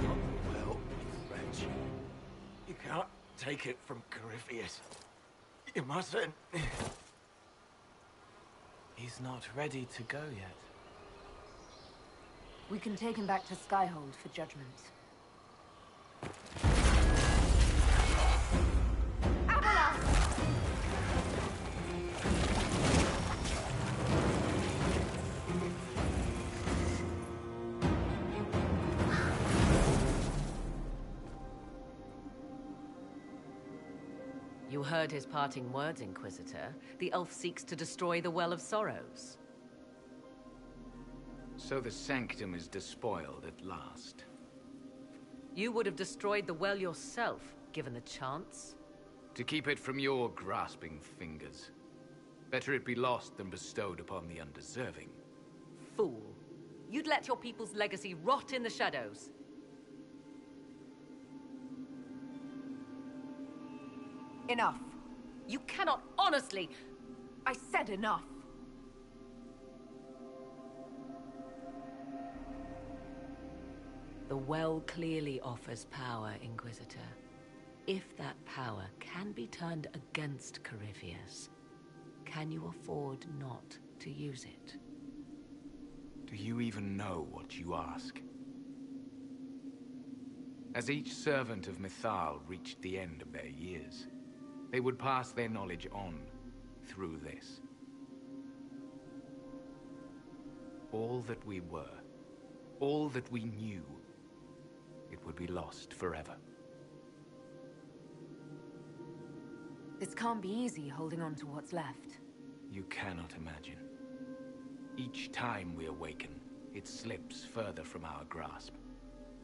Not the well, you wretch. You can't take it from Corypheus. You mustn't. He's not ready to go yet. We can take him back to Skyhold for judgment. You heard his parting words, Inquisitor. The elf seeks to destroy the Well of Sorrows. So the sanctum is despoiled at last. You would have destroyed the well yourself, given the chance. To keep it from your grasping fingers. Better it be lost than bestowed upon the undeserving. Fool. You'd let your people's legacy rot in the shadows. Enough. You cannot honestly... I said enough. The well clearly offers power, Inquisitor. If that power can be turned against Corypheus, can you afford not to use it? Do you even know what you ask? As each servant of Mythal reached the end of their years, they would pass their knowledge on through this. All that we were, all that we knew, it would be lost forever. This can't be easy, holding on to what's left. You cannot imagine. Each time we awaken, it slips further from our grasp.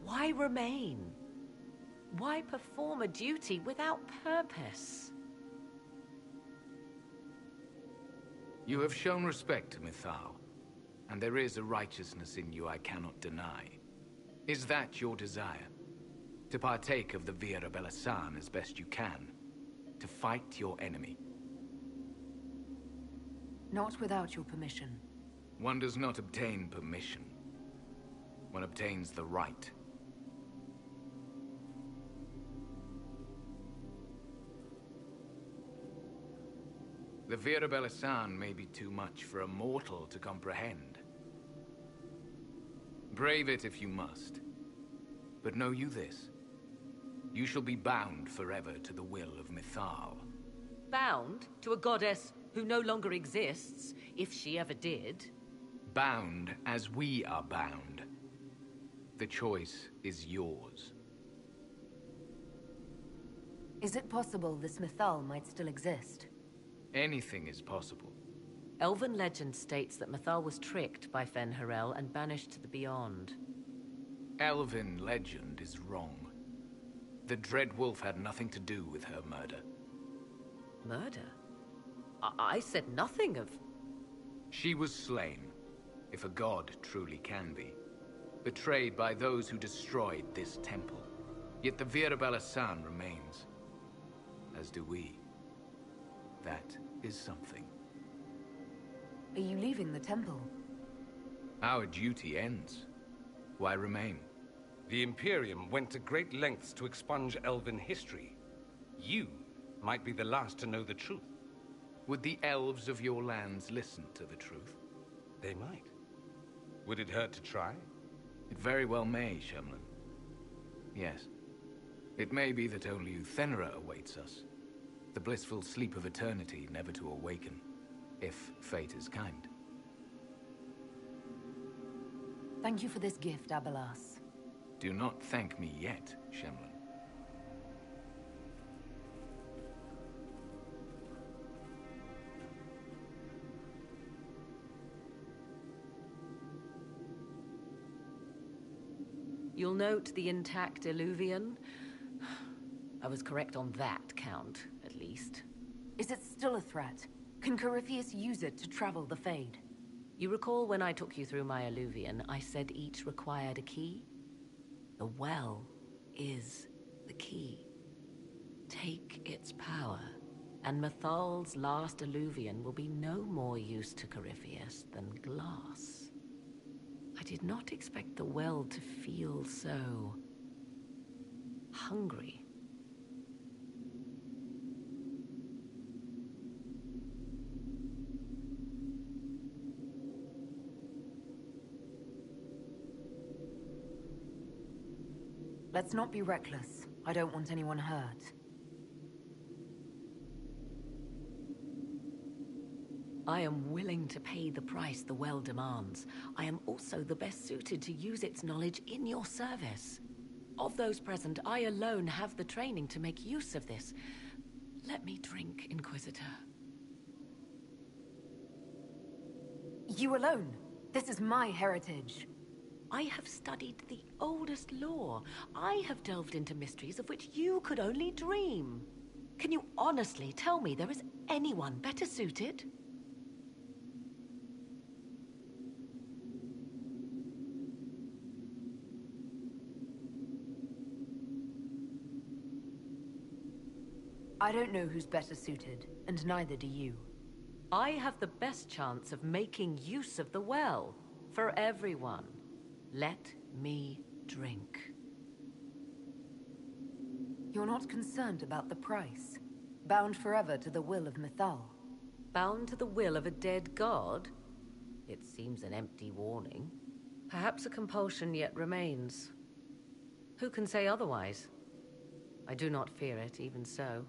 Why remain? Why perform a duty without purpose? You have shown respect to Mythal, and there is a righteousness in you I cannot deny. Is that your desire? To partake of the Via Belasan as best you can? To fight your enemy? Not without your permission. One does not obtain permission. One obtains the right. The Via Belasan may be too much for a mortal to comprehend. Brave it if you must. But know you this. You shall be bound forever to the will of Mythal. Bound to a goddess who no longer exists, if she ever did. Bound as we are bound. The choice is yours. Is it possible this Mythal might still exist? Anything is possible. Elven legend states that Mythal was tricked by Fen'Harel and banished to the Beyond. Elven legend is wrong. The Dread Wolf had nothing to do with her murder. Murder? I said nothing of... She was slain, if a god truly can be. Betrayed by those who destroyed this temple. Yet the Via Belasan remains. As do we. That is something. Are you leaving the temple? Our duty ends. Why remain? The Imperium went to great lengths to expunge Elven history. You might be the last to know the truth. Would the elves of your lands listen to the truth? They might. Would it hurt to try? It very well may, Shemlin. Yes. It may be that only Uthenera awaits us. The blissful sleep of eternity, never to awaken, if fate is kind. Thank you for this gift, Abelas. Do not thank me yet, Shemlin. You'll note the intact Illuvian. I was correct on that count, at least. Is it still a threat? Can Corypheus use it to travel the Fade? You recall when I took you through my Illuvian, I said each required a key? The well is the key. Take its power, and Mythal's last Illuvian will be no more use to Corypheus than glass. I did not expect the well to feel so hungry. Let's not be reckless. I don't want anyone hurt. I am willing to pay the price the well demands. I am also the best suited to use its knowledge in your service. Of those present, I alone have the training to make use of this. Let me drink, Inquisitor. You alone? This is my heritage. I have studied the oldest lore. I have delved into mysteries of which you could only dream. Can you honestly tell me there is anyone better suited? I don't know who's better suited, and neither do you. I have the best chance of making use of the well. For everyone. Let me drink. You're not concerned about the price? Bound forever to the will of Mythal? Bound to the will of a dead god? It seems an empty warning. Perhaps a compulsion yet remains. Who can say otherwise? I do not fear it, even so.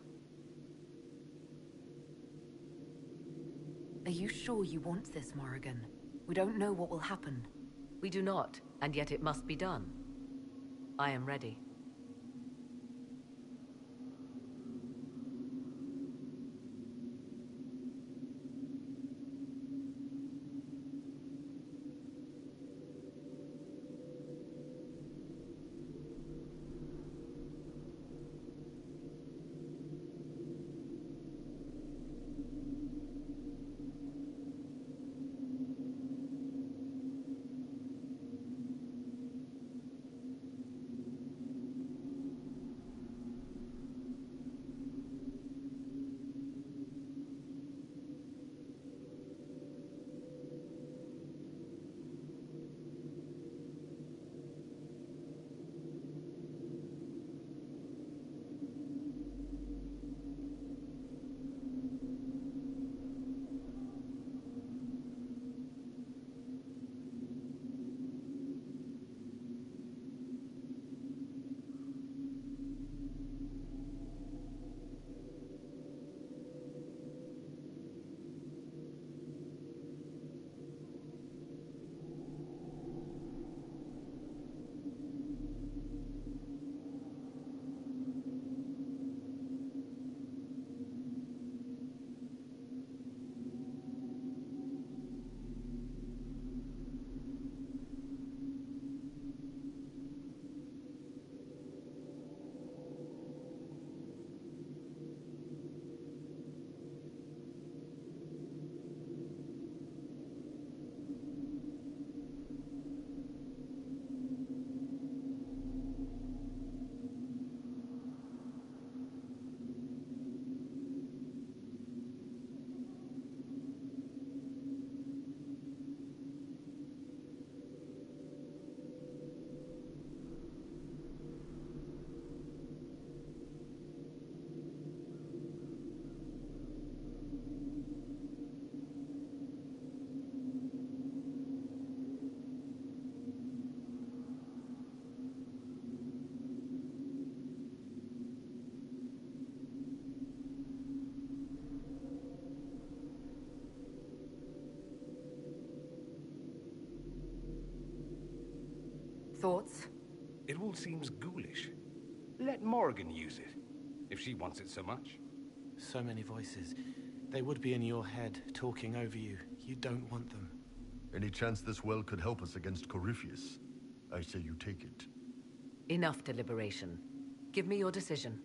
Are you sure you want this, Morrigan? We don't know what will happen. We do not, and yet it must be done. I am ready. Thoughts? It all seems ghoulish. Let Morrigan use it, if she wants it so much. So many voices. They would be in your head, talking over you. You don't want them. Any chance this well could help us against Corypheus? I say you take it. Enough deliberation. Give me your decision.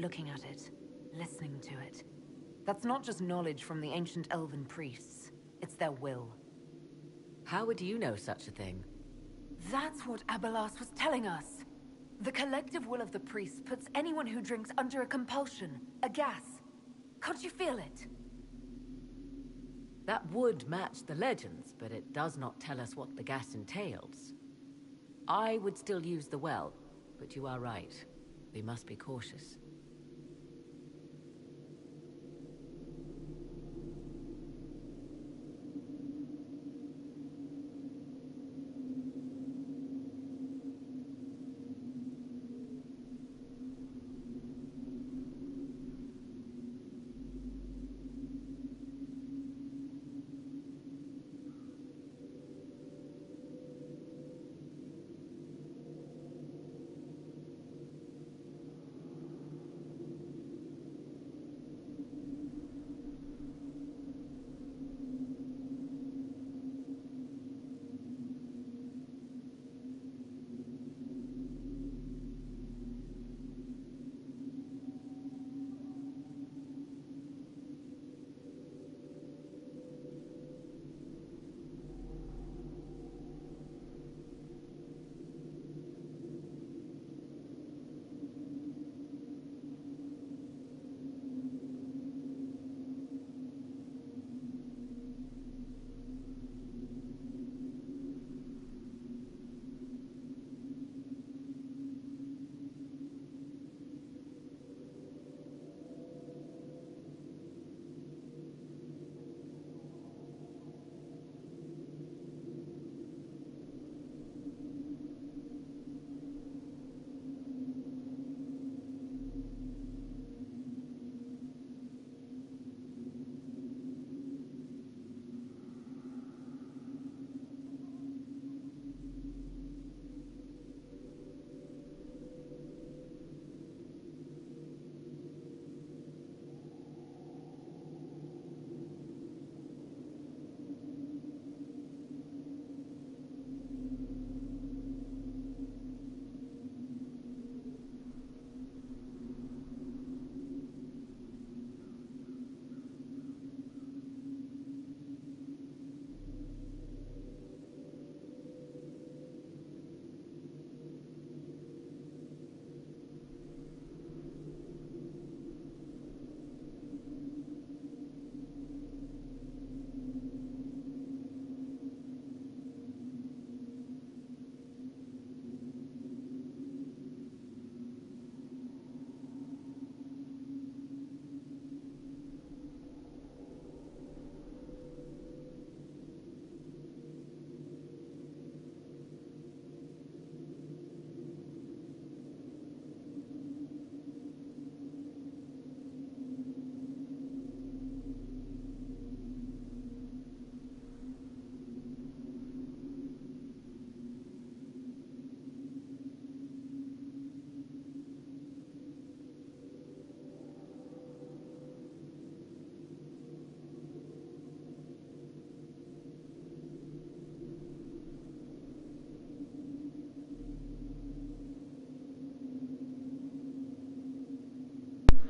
looking at it, listening to it. That's not just knowledge from the ancient elven priests. It's their will. How would you know such a thing? That's what Abelas was telling us. The collective will of the priests puts anyone who drinks under a compulsion, a gas. Can't you feel it? That would match the legends, but it does not tell us what the gas entails. I would still use the well, but you are right. We must be cautious.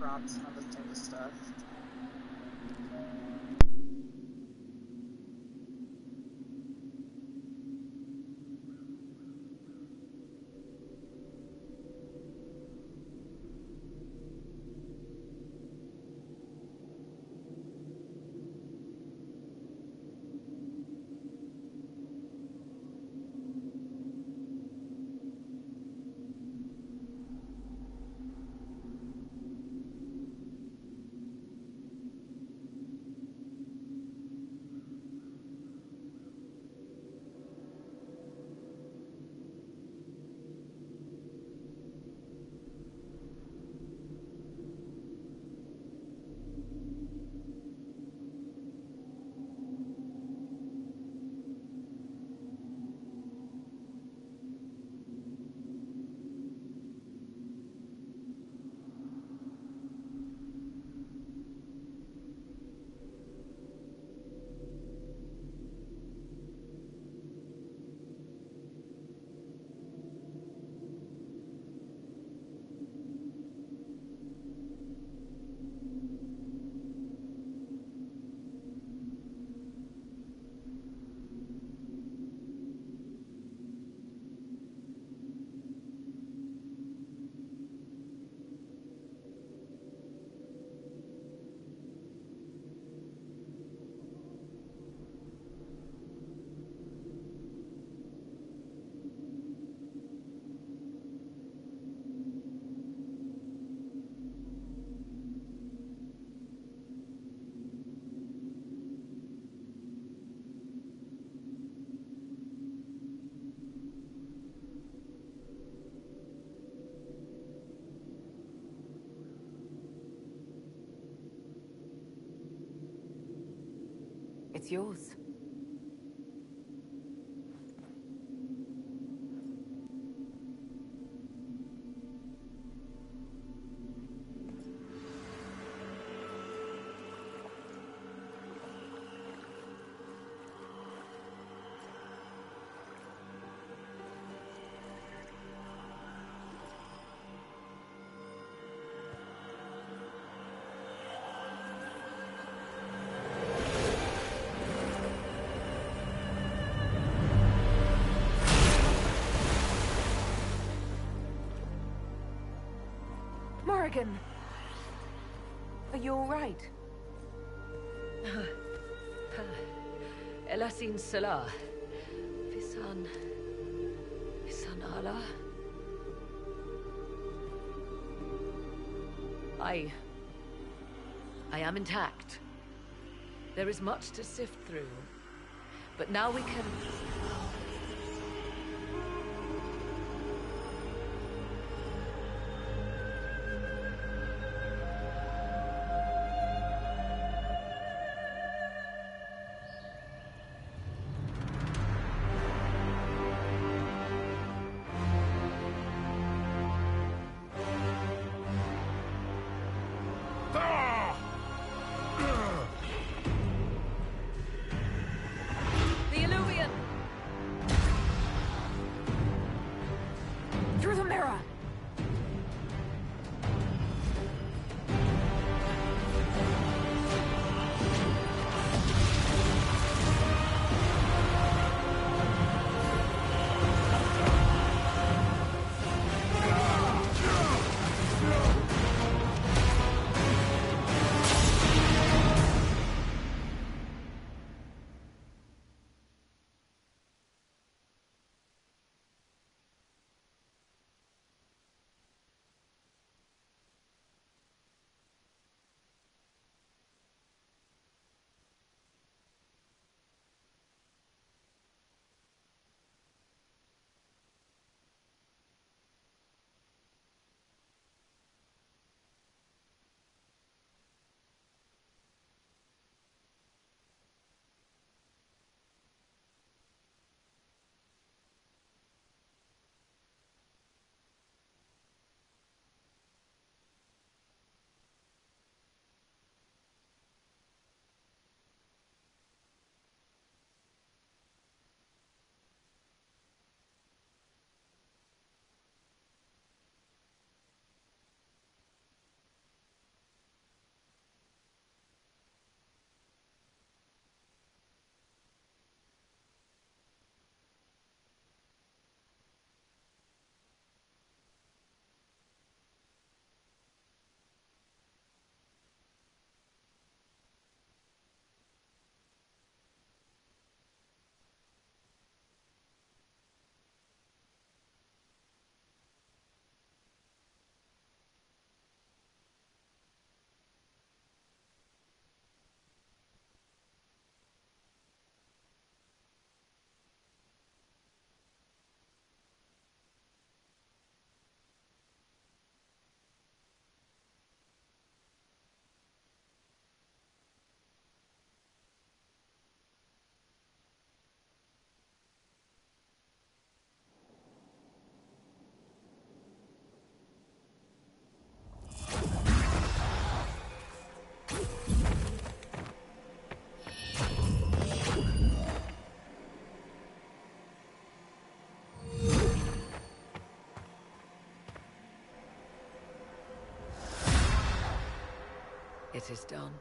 Rob some of the stuff. it's yours. Morrigan! Are you alright? Elasin Salah. Visan Allah. I am intact. There is much to sift through. But now we can... Through the mirror! It is done.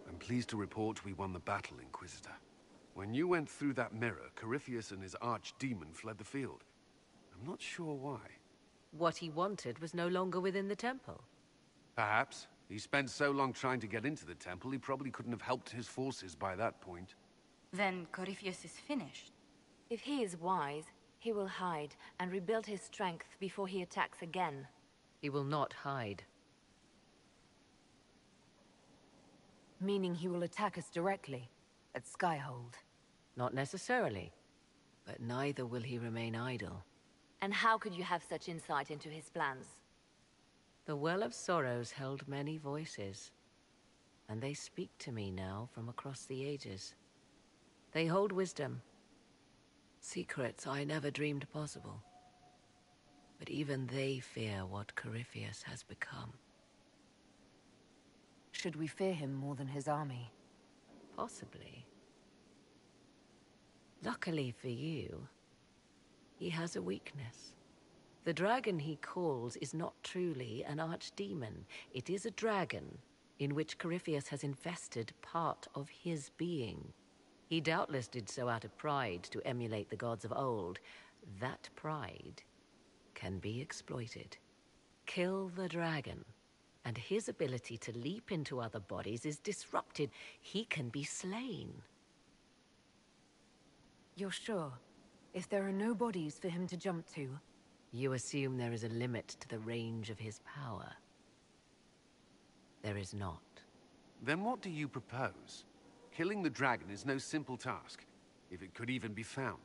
I'm pleased to report we won the battle, Inquisitor. When you went through that mirror, Corypheus and his archdemon fled the field. I'm not sure why. What he wanted was no longer within the temple. Perhaps. He spent so long trying to get into the temple, he probably couldn't have helped his forces by that point. Then Corypheus is finished. If he is wise, he will hide and rebuild his strength before he attacks again. He will not hide. Meaning he will attack us directly. at Skyhold. Not necessarily, but neither will he remain idle. And how could you have such insight into his plans? The Well of Sorrows held many voices, and they speak to me now from across the ages. They hold wisdom, secrets I never dreamed possible. But even they fear what Corypheus has become. Should we fear him more than his army? Possibly. Luckily for you, he has a weakness. The dragon he calls is not truly an archdemon. It is a dragon in which Corypheus has infested part of his being. He doubtless did so out of pride to emulate the gods of old. That pride can be exploited. Kill the dragon, and his ability to leap into other bodies is disrupted. He can be slain. You're sure? If there are no bodies for him to jump to? You assume there is a limit to the range of his power. There is not. Then what do you propose? Killing the dragon is no simple task, if it could even be found.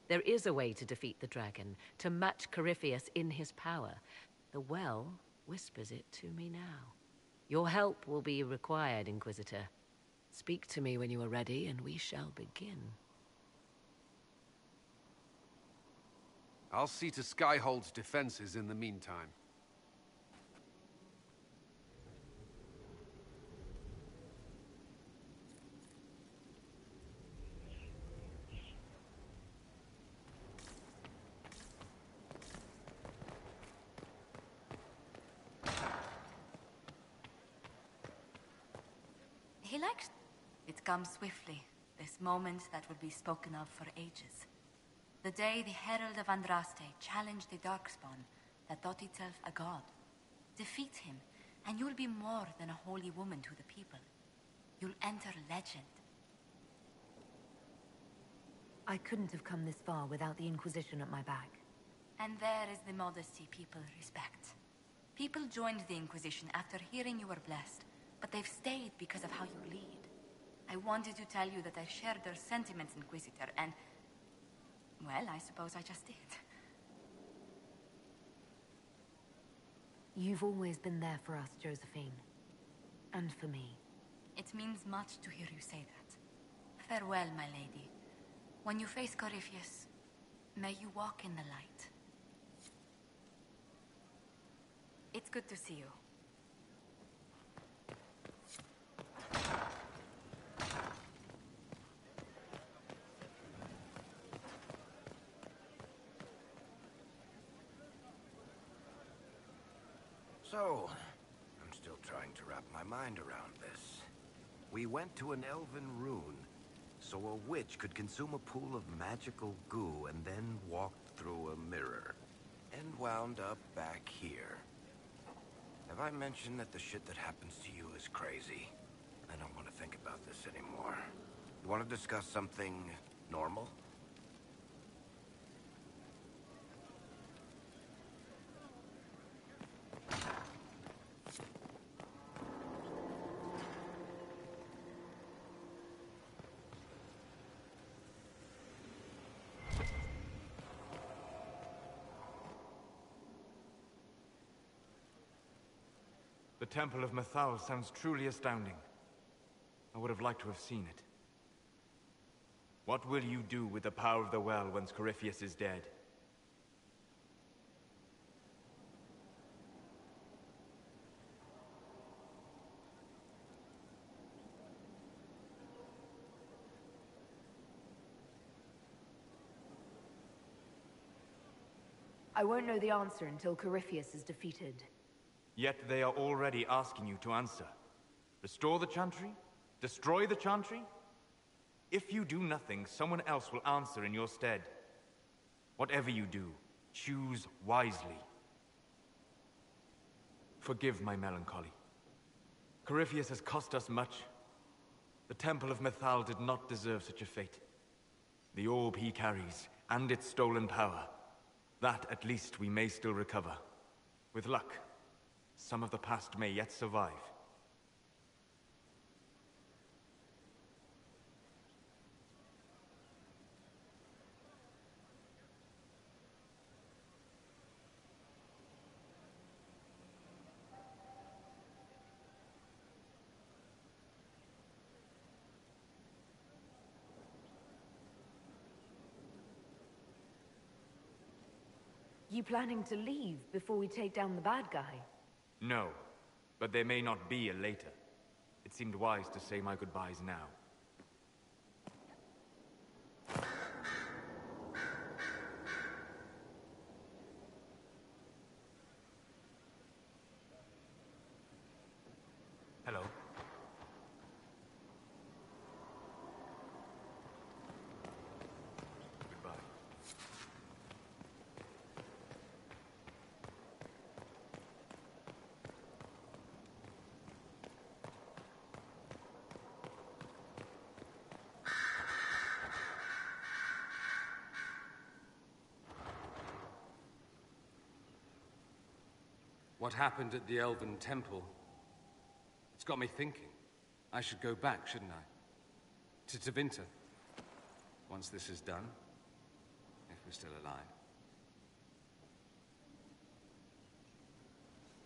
There is a way to defeat the dragon, to match Corypheus in his power. The well whispers it to me now. Your help will be required, Inquisitor. Speak to me when you are ready, and we shall begin. I'll see to Skyhold's defenses in the meantime. He likes... It comes swiftly, this moment that will be spoken of for ages. The day the Herald of Andraste challenged the Darkspawn that thought itself a god. Defeat him, and you'll be more than a holy woman to the people. You'll enter legend. I couldn't have come this far without the Inquisition at my back. And there is the modesty people respect. People joined the Inquisition after hearing you were blessed, but they've stayed because of how you lead. I wanted to tell you that I shared their sentiments, Inquisitor, and... well, I suppose I just did. You've always been there for us, Josephine. And for me. It means much to hear you say that. Farewell, my lady. When you face Corypheus, may you walk in the light. It's good to see you. So, I'm still trying to wrap my mind around this. We went to an elven rune, so a witch could consume a pool of magical goo and then walked through a mirror, and wound up back here. Have I mentioned that the shit that happens to you is crazy? I don't want to think about this anymore. You want to discuss something normal? The Temple of Mythal sounds truly astounding. I would have liked to have seen it. What will you do with the power of the well once Corypheus is dead? I won't know the answer until Corypheus is defeated. Yet they are already asking you to answer. Restore the Chantry? Destroy the Chantry? If you do nothing, someone else will answer in your stead. Whatever you do, choose wisely. Forgive my melancholy. Corypheus has cost us much. The Temple of Mythal did not deserve such a fate. The orb he carries, and its stolen power, that at least we may still recover. With luck, some of the past may yet survive. You planning to leave before we take down the bad guy? No, but there may not be a later. It seemed wise to say my goodbyes now. Hello. Goodbye. What happened at the Elven Temple? It's got me thinking. I should go back, shouldn't I? To Tevintar. Once this is done. If we're still alive.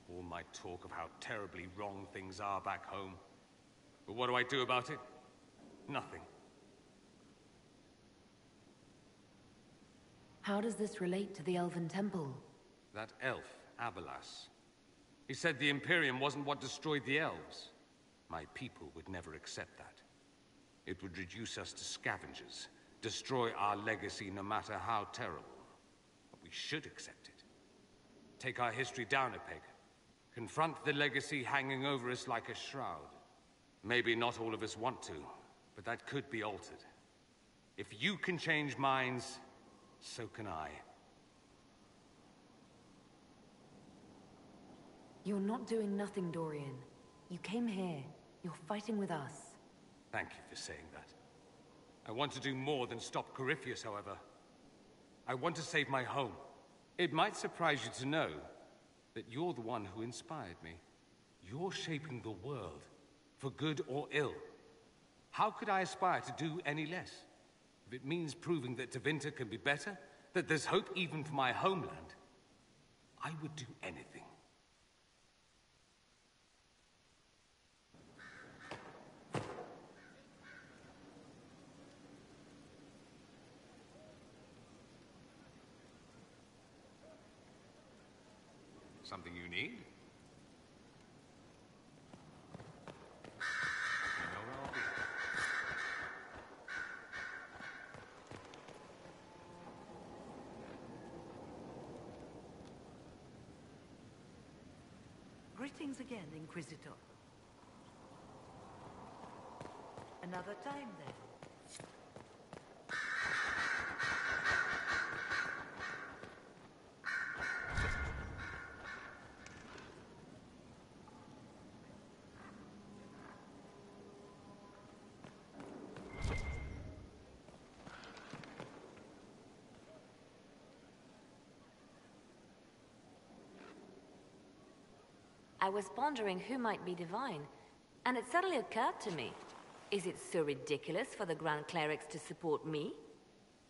All my talk of how terribly wrong things are back home. But what do I do about it? Nothing. How does this relate to the Elven Temple? That elf, Abelas. He said the Imperium wasn't what destroyed the elves. My people would never accept that. It would reduce us to scavengers, destroy our legacy no matter how terrible. But we should accept it. Take our history down a peg. Confront the legacy hanging over us like a shroud. Maybe not all of us want to, but that could be altered. If you can change minds, so can I. You're not doing nothing, Dorian. You came here. You're fighting with us. Thank you for saying that. I want to do more than stop Corypheus, however. I want to save my home. It might surprise you to know that you're the one who inspired me. You're shaping the world, for good or ill. How could I aspire to do any less? If it means proving that Tevintar can be better, that there's hope even for my homeland, I would do anything. Something you need? You know where I'll be. Greetings again, Inquisitor. Another time, then. I was pondering who might be divine, and it suddenly occurred to me. Is it so ridiculous for the Grand Clerics to support me?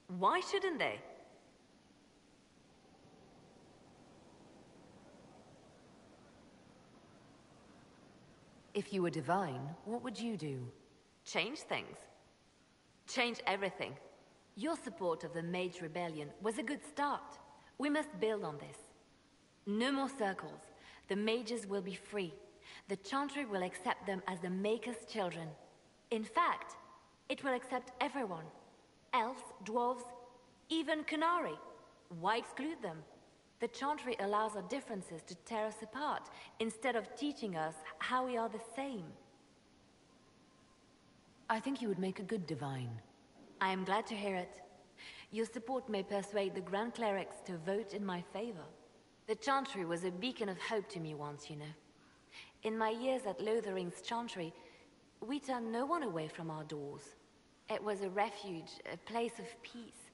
Why shouldn't they? If you were divine, what would you do? Change things. Change everything. Your support of the Mage Rebellion was a good start. We must build on this. No more circles. The mages will be free. The Chantry will accept them as the Maker's children. In fact, it will accept everyone. Elves, dwarves, even Canari. Why exclude them? The Chantry allows our differences to tear us apart, instead of teaching us how we are the same. I think you would make a good divine. I am glad to hear it. Your support may persuade the Grand Clerics to vote in my favor. The Chantry was a beacon of hope to me once, you know. In my years at Lothering's Chantry, we turned no one away from our doors. It was a refuge, a place of peace.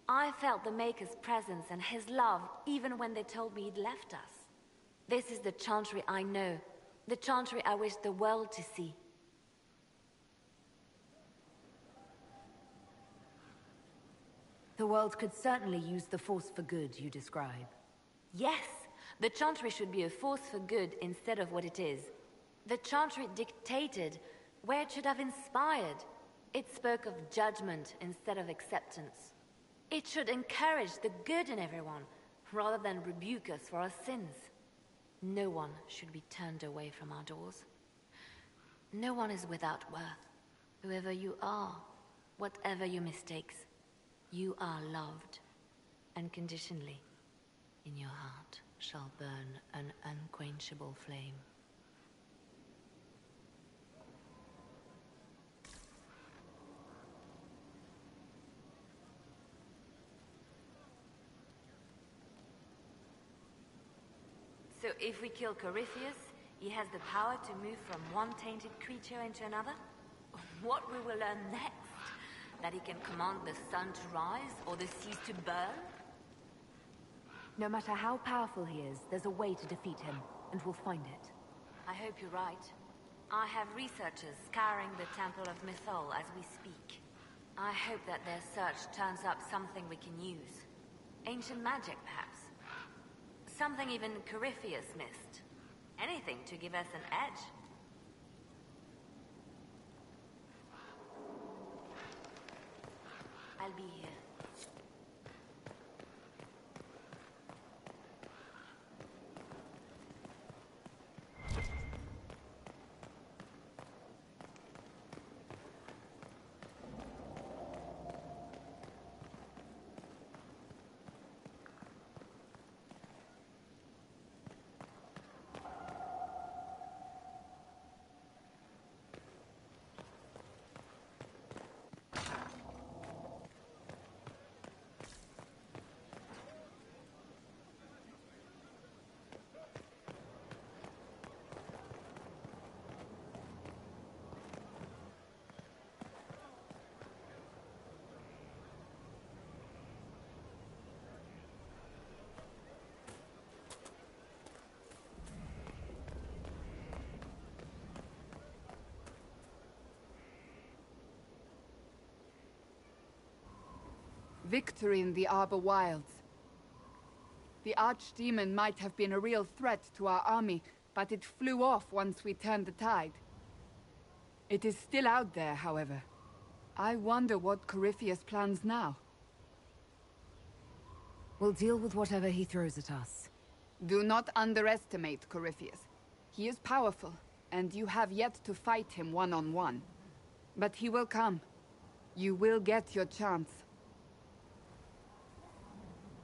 I felt the Maker's presence and his love even when they told me he'd left us. This is the Chantry I know, the Chantry I wish the world to see. The world could certainly use the force for good you describe. Yes, the Chantry should be a force for good instead of what it is. The Chantry dictated where it should have inspired. It spoke of judgment instead of acceptance. It should encourage the good in everyone, rather than rebuke us for our sins. No one should be turned away from our doors. No one is without worth. Whoever you are, whatever your mistakes, you are loved unconditionally. In your heart shall burn an unquenchable flame. So if we kill Corypheus, he has the power to move from one tainted creature into another? What we will learn next? That he can command the sun to rise or the seas to burn? No matter how powerful he is, there's a way to defeat him, and we'll find it. I hope you're right. I have researchers scouring the Temple of Mythal as we speak. I hope that their search turns up something we can use. Ancient magic, perhaps. Something even Corypheus missed. Anything to give us an edge. I'll be here. Victory in the Arbor Wilds. The Archdemon might have been a real threat to our army, but it flew off once we turned the tide. It is still out there, however. I wonder what Corypheus plans now. We'll deal with whatever he throws at us. Do not underestimate Corypheus. He is powerful, and you have yet to fight him one-on-one. But he will come. You will get your chance.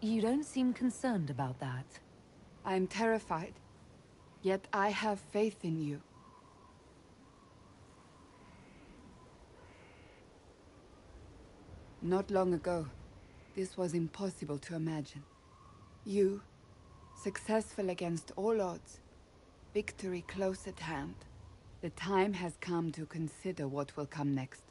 You don't seem concerned about that. I'm terrified. Yet I have faith in you. Not long ago, this was impossible to imagine. You, successful against all odds, victory close at hand. The time has come to consider what will come next.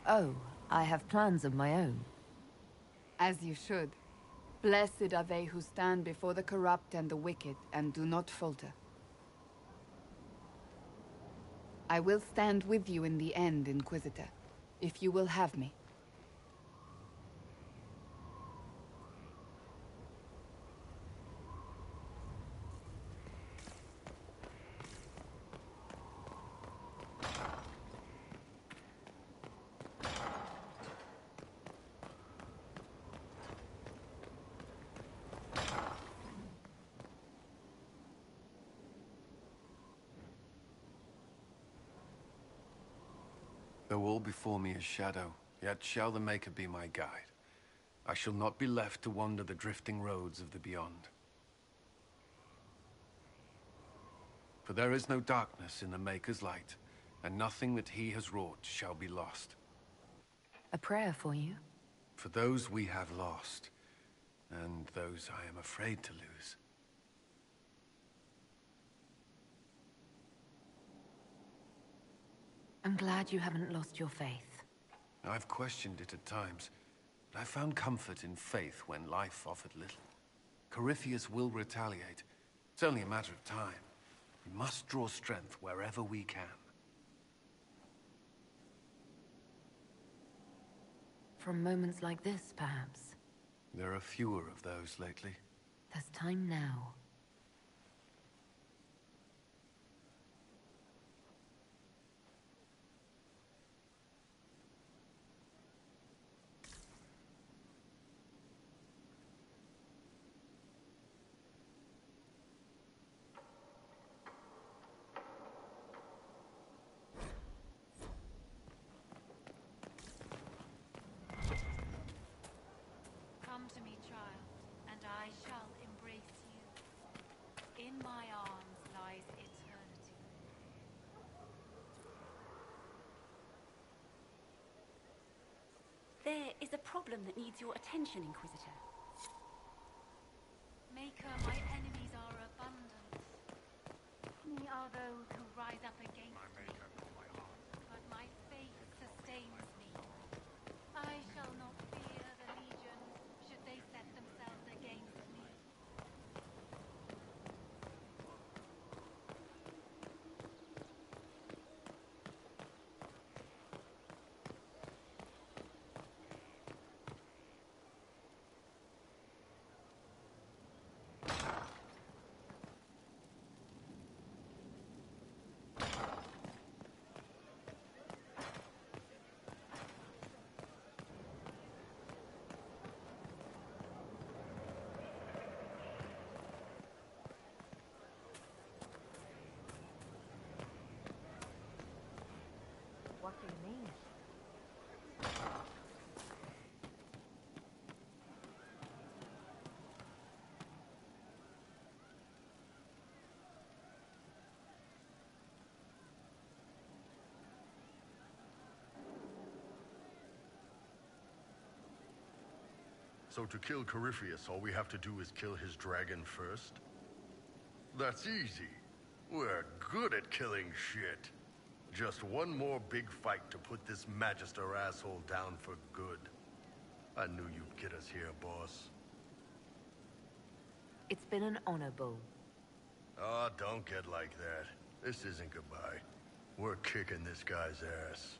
Oh, I have plans of my own. As you should. Blessed are they who stand before the corrupt and the wicked and do not falter. I will stand with you in the end, Inquisitor, if you will have me. Though all before me is shadow, yet shall the Maker be my guide. I shall not be left to wander the drifting roads of the beyond. For there is no darkness in the Maker's light, and nothing that he has wrought shall be lost. A prayer for you? For those we have lost, and those I am afraid to lose. I'm glad you haven't lost your faith. I've questioned it at times, but I found comfort in faith when life offered little. Corypheus will retaliate. It's only a matter of time. We must draw strength wherever we can. From moments like this, perhaps. There are fewer of those lately. There's time now. There is a problem that needs your attention, Inquisitor. Maker, my enemies are abundant. Many are those who rise up against me. But my faith sustains me. I shall not fear the legions should they set themselves against me. What do you mean? So to kill Corypheus, all we have to do is kill his dragon first? That's easy. We're good at killing shit. Just one more big fight to put this Magister asshole down for good. I knew you'd get us here, boss. It's been an honor, Bull. Oh, don't get like that. This isn't goodbye. We're kicking this guy's ass.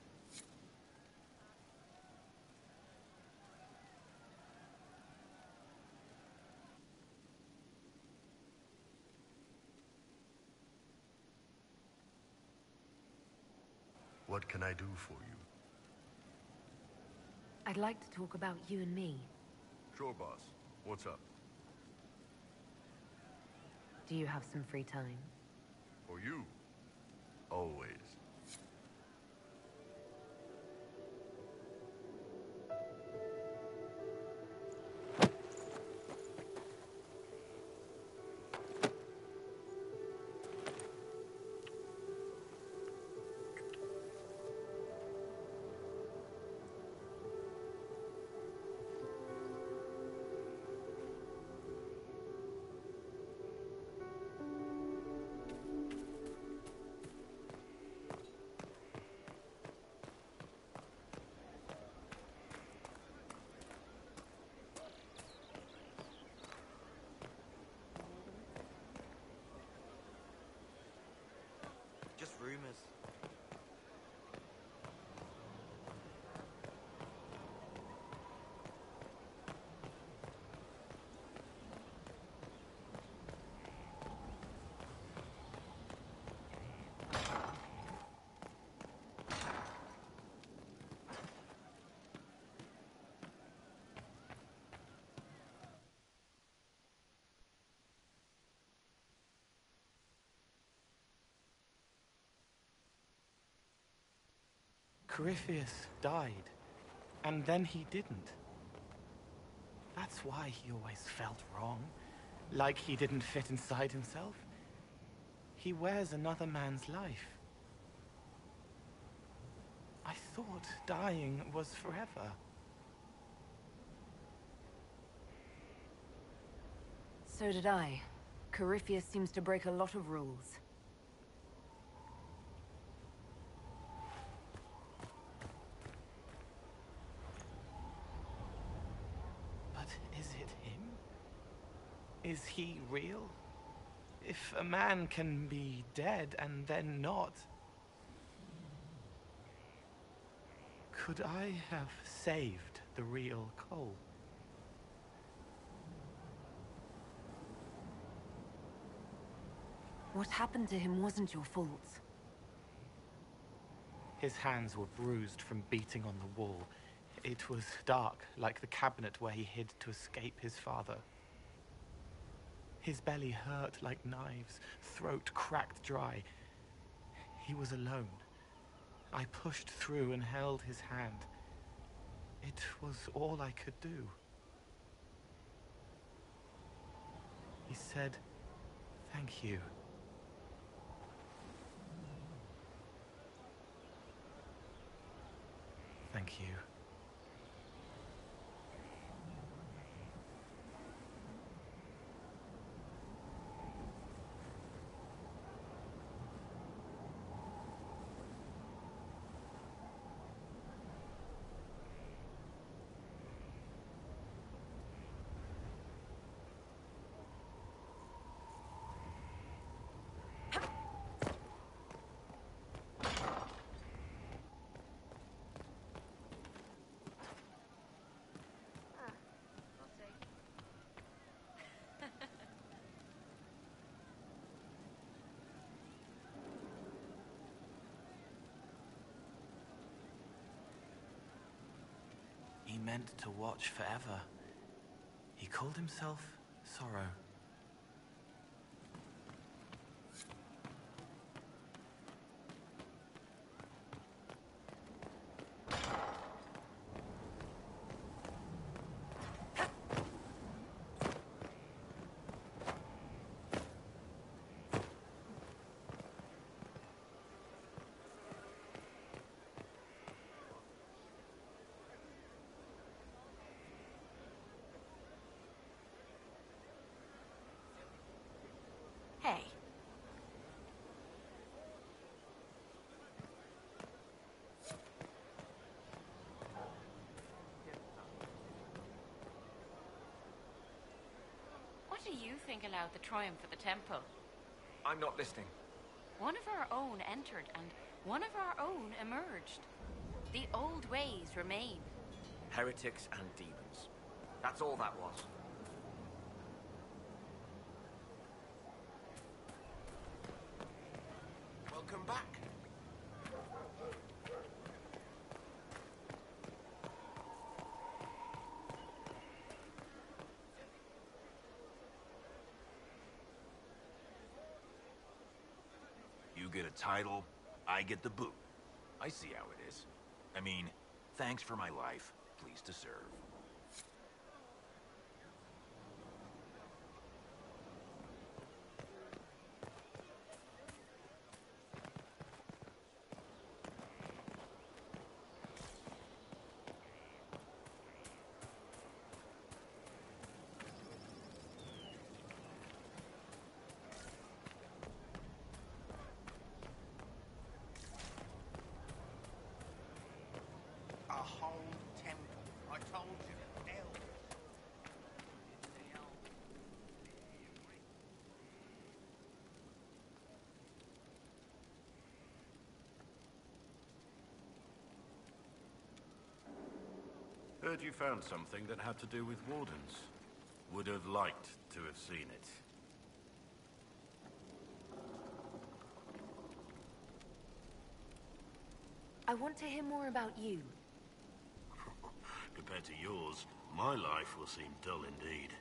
What can I do for you? I'd like to talk about you and me. Sure, boss. What's up? Do you have some free time? For you? Always. Just rumors. Corypheus died, and then he didn't. That's why he always felt wrong, like he didn't fit inside himself. He wears another man's life. I thought dying was forever. So did I. Corypheus seems to break a lot of rules. But is it him? Is he real? If a man can be dead and then not, could I have saved the real Cole? What happened to him wasn't your fault. His hands were bruised from beating on the wall. It was dark, like the cabinet where he hid to escape his father. His belly hurt like knives, throat cracked dry. He was alone. I pushed through and held his hand. It was all I could do. He said, "Thank you." Thank you. meant to watch forever. He called himself Sorrow. Hey. What do you think allowed the triumph of the temple? I'm not listening. One of our own entered, and one of our own emerged. The old ways remain. Heretics and demons. That's all that was. Welcome back. You get a title, I get the boot. I see how it is. I mean, thanks for my life. Pleased to serve. A whole temple. I told you, elves. Heard you found something that had to do with wardens. Would have liked to have seen it. I want to hear more about you. Compared to yours, my life will seem dull indeed.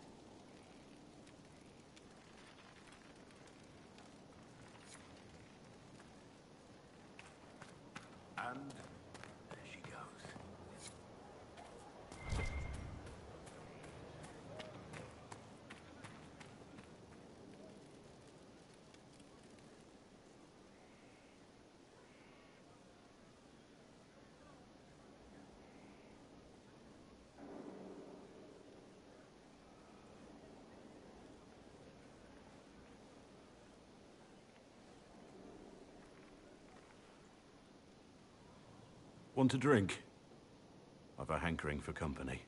And there she goes. Want a drink? I've a hankering for company.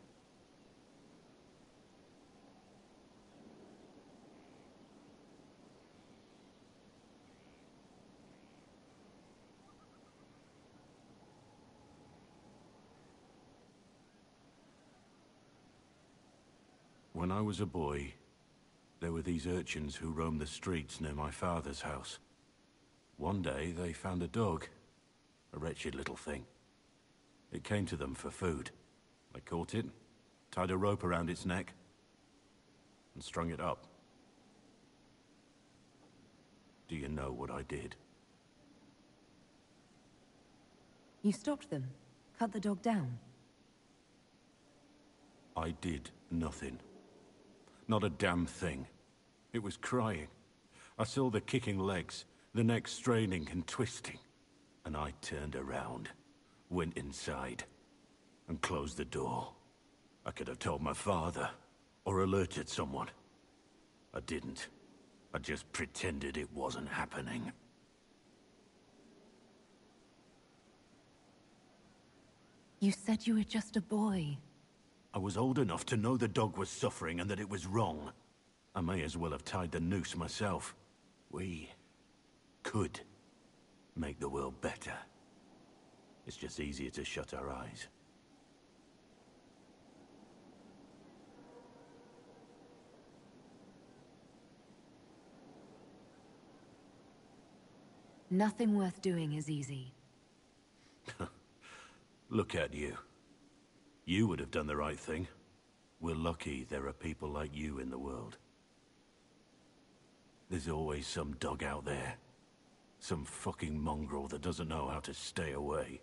When I was a boy, there were these urchins who roamed the streets near my father's house. One day, they found a dog. A wretched little thing. It came to them for food. They caught it, tied a rope around its neck, and strung it up. Do you know what I did? You stopped them? Cut the dog down? I did nothing. Not a damn thing. It was crying. I saw the kicking legs, the neck straining and twisting. And I turned around, went inside, and closed the door. I could have told my father, or alerted someone. I didn't. I just pretended it wasn't happening. You said you were just a boy. I was old enough to know the dog was suffering and that it was wrong. I may as well have tied the noose myself. We could make the world better. It's just easier to shut our eyes. Nothing worth doing is easy. Look at you. You would have done the right thing. We're lucky there are people like you in the world. There's always some dog out there. Some fucking mongrel that doesn't know how to stay away.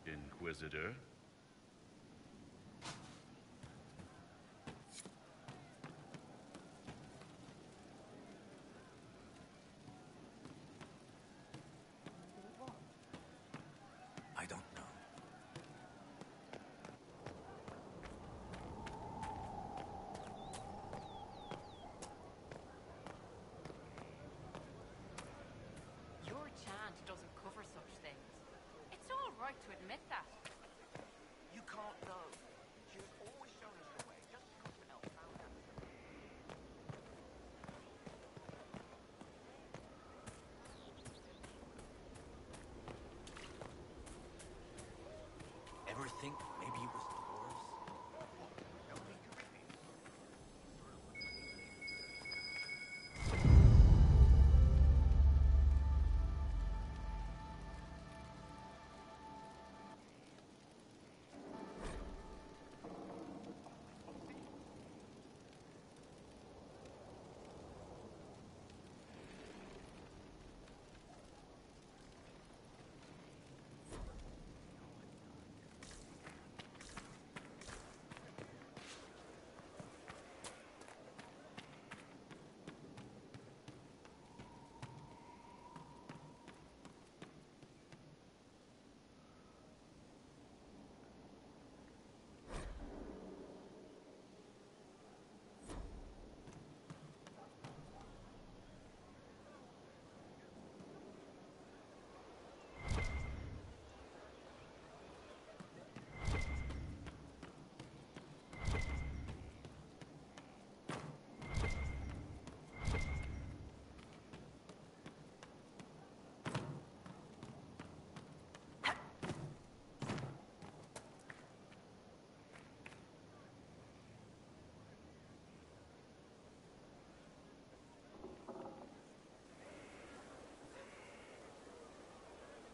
Inquisitor? I don't know. Your chant doesn't cover such things. It's all right to admit that. You can't know. She was always showing us the way, just because an elf found out. Ever think maybe it was dwarves?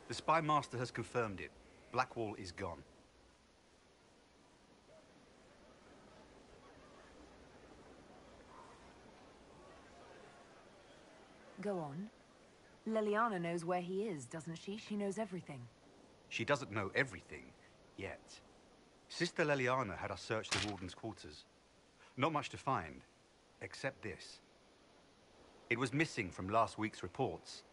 The Spy Master has confirmed it. Blackwall is gone. Go on. Leliana knows where he is, doesn't she? She knows everything. She doesn't know everything, yet. Sister Leliana had us search the Warden's quarters. Not much to find, except this. It was missing from last week's reports.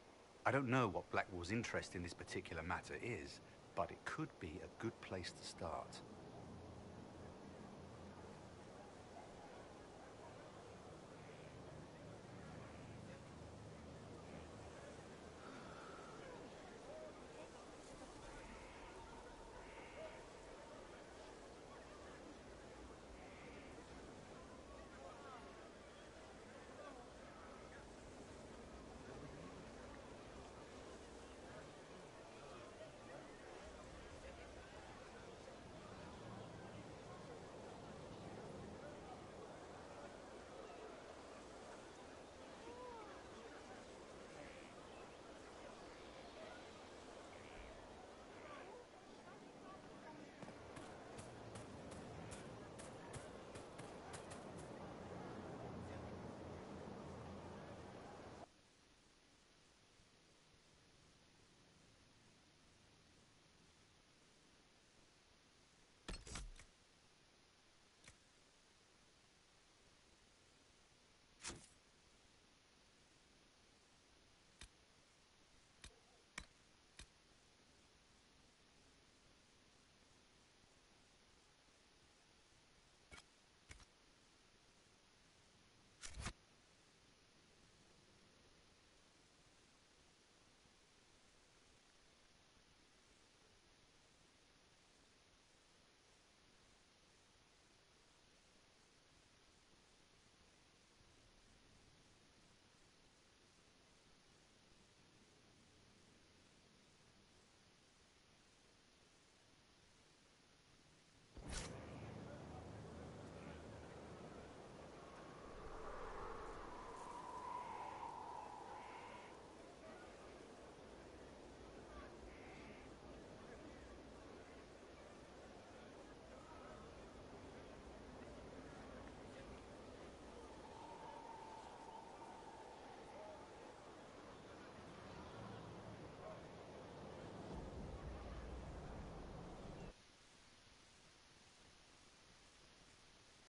I don't know what Blackwall's interest in this particular matter is, but it could be a good place to start.